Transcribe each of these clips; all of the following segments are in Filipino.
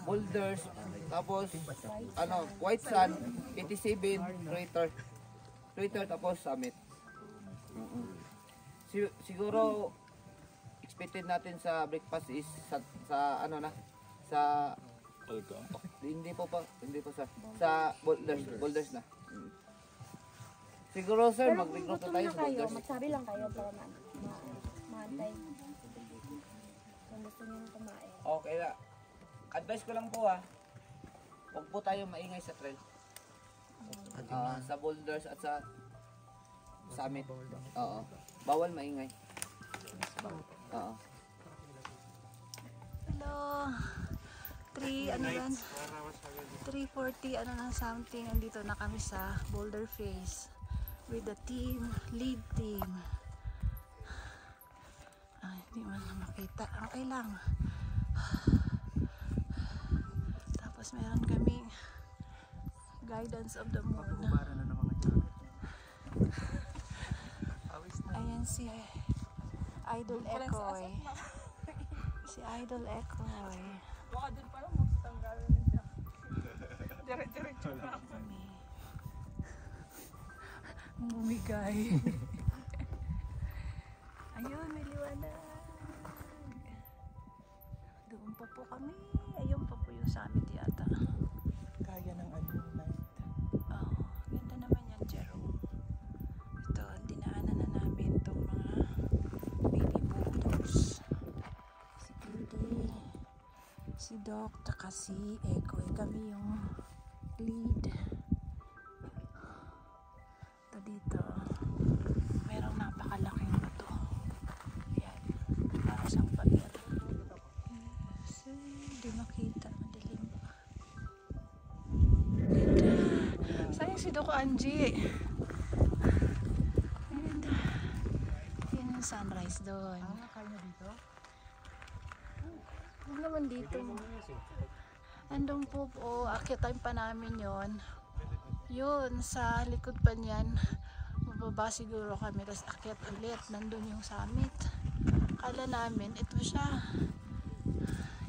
boulders, tapos white sand, 87, crater tapos summit. Siguro expected natin sa breakfast is sa hindi po sa boulders na. Siguro sir, mag-regroup na tayo sa boulders. Magsabi lang kayo para maantay. Kung gusto niyo nang kumain. Okay na. Advice ko lang po huwag po tayo maingay sa trail. Sa boulders at sa summit. Oo. Bawal maingay. Oo. Hello. 3:40 something. Andito na kami sa Boulder Face with the lead team. Hindi man na makita. Okay lang. Tapos meron kaming guidance of the moon. Ayan si Idol Ekoy. Si Idol Ekoy. Baka dun parang magtanggalan na siya. Dire-diretso na. Bumigay. Ayun, may liwanag. Doon pa po kami. Ayun pa po yung summit yata. Kaya ng night. Oh, ganda naman yan, Jerome. Ito, dinaanan na namin itong mga baby boulders. Si Judy, si Doc, taka si Ekoy. Kami yung lead. Ito dito. Merong napakalaking bato. Ayan. Para siyang pader. Yes. Hindi makita. Madilim. Ganda. Sayang si Doc Angie. Ganda. Yan yung sunrise doon. Kaya na dito? Huwag naman dito. Andun po akitain pa namin yon. Yun, sa likod pa niyan, mababa siguro kami, tapos akyat ulit, nandun yung summit. Kala namin, ito siya.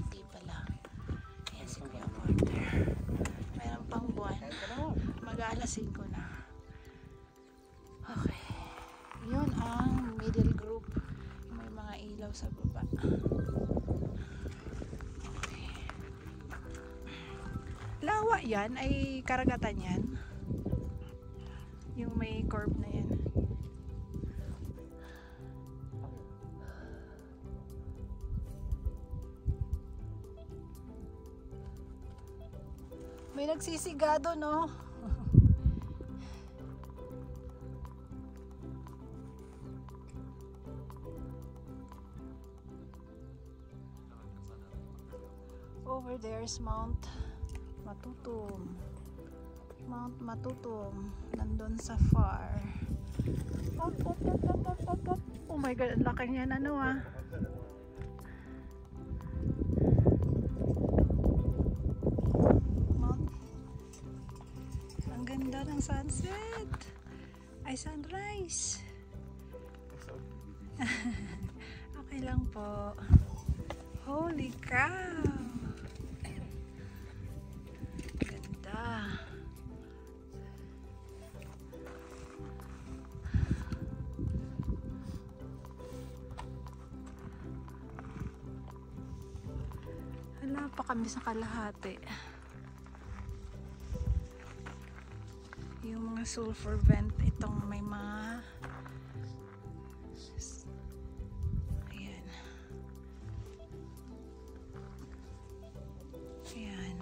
Hindi pala. Ayan si Kuya Porter. Meron pang buwan. Mag-aalas 5 na. Okay. Yun ang middle group. May mga ilaw sa baba. Okay. Lawa yan, ay karagatan yan. Yung may curve na yan. May nagsisigado, no? Over there is Mount Matutum. Mount Matutum. Nandun sa far. Op. Oh my God, ang laki niyan, Mount. Ang ganda ng sunset. Ay, sunrise. Okay lang po. Holy cow. Ganda. Wala pa kami sa kalahati. Yung mga sulfur vent, itong may mga ayan. Ayan.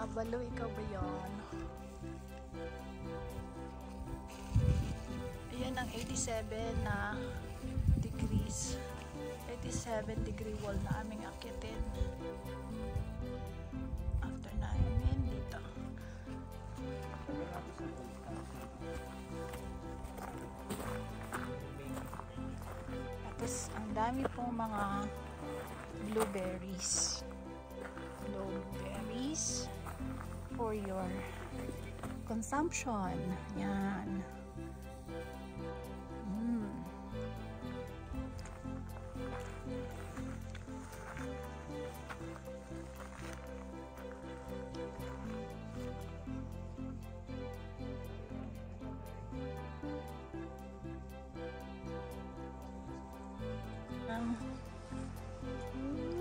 Nabalo, ikaw ba yun? Ayan ang 87 na degrees. 87 degree wall na aming akyatin. After namin dito. Tapos ang dami pong mga blueberries. Blueberries for your consumption. Yan.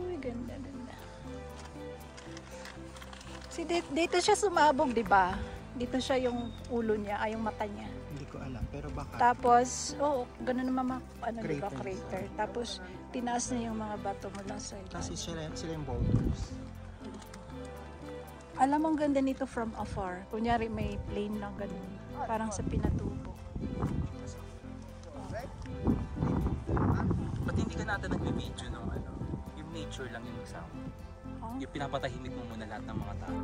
Uy, ganda, ganda. Si dito siya sumabog, di ba? Dito siya yung ulo niya, ay yung mata niya. Hindi ko alam, pero baka. Tapos, ganun naman ano, di ba, Crater. crater. Tapos, tinaas na yung mga bato mula sa Kasi ilalim. sila yung boulders. Alam mo, ang ganda nito from afar. Kunyari, may plane na ganun. Parang sa Pinatubo. Ba't hindi ka natin nagbe-video ng ano? Yung nature lang yung sound. Oh. Yung pinapatahimik mo muna lahat ng mga tao.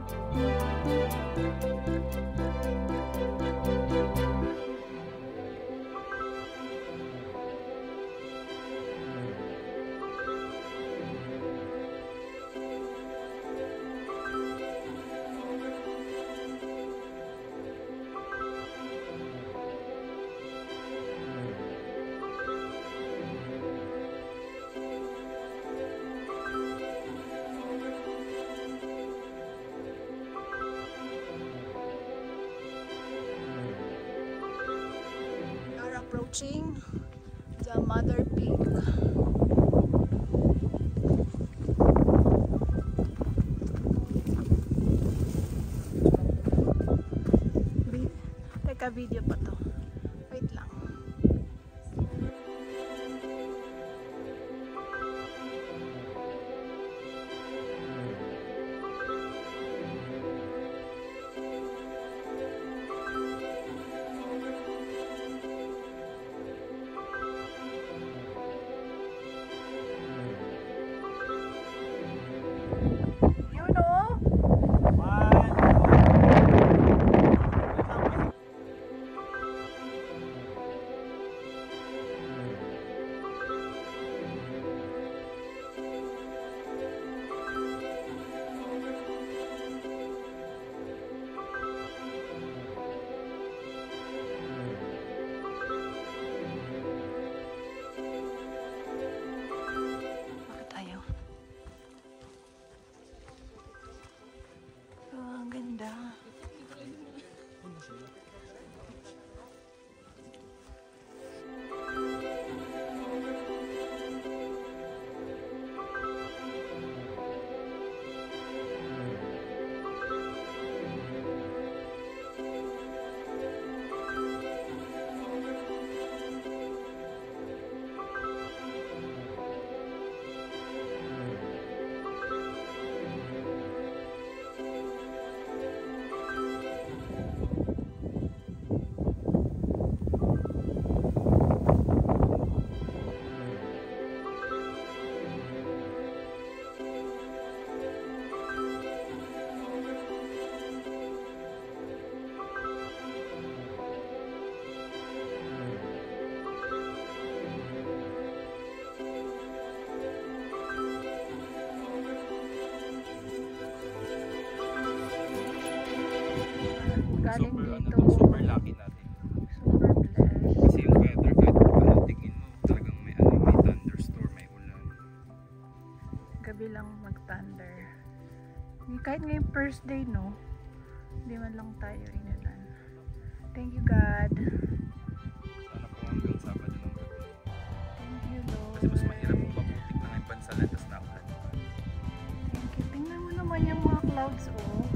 Approaching the Mother Peak. Teka, video pa to. Wait lang. You know? Bakit ayaw? Oh, ang ganda. Galing dito. Super lucky natin. Super blessed. Kasi yung weather, kahit ano tingin mo, talagang may thunderstorm, may ulan. Gabi lang mag-thunder. Kahit ngayong first day, no? Hindi man lang tayo inulan. Thank you, God. Sana po hanggang Sabado ng gabi. Thank you, Lord. Kasi mas mahirap kung maputik na ngayong bansalan, tapos naulan. Thank you. Tingnan mo naman yung mga clouds, oh.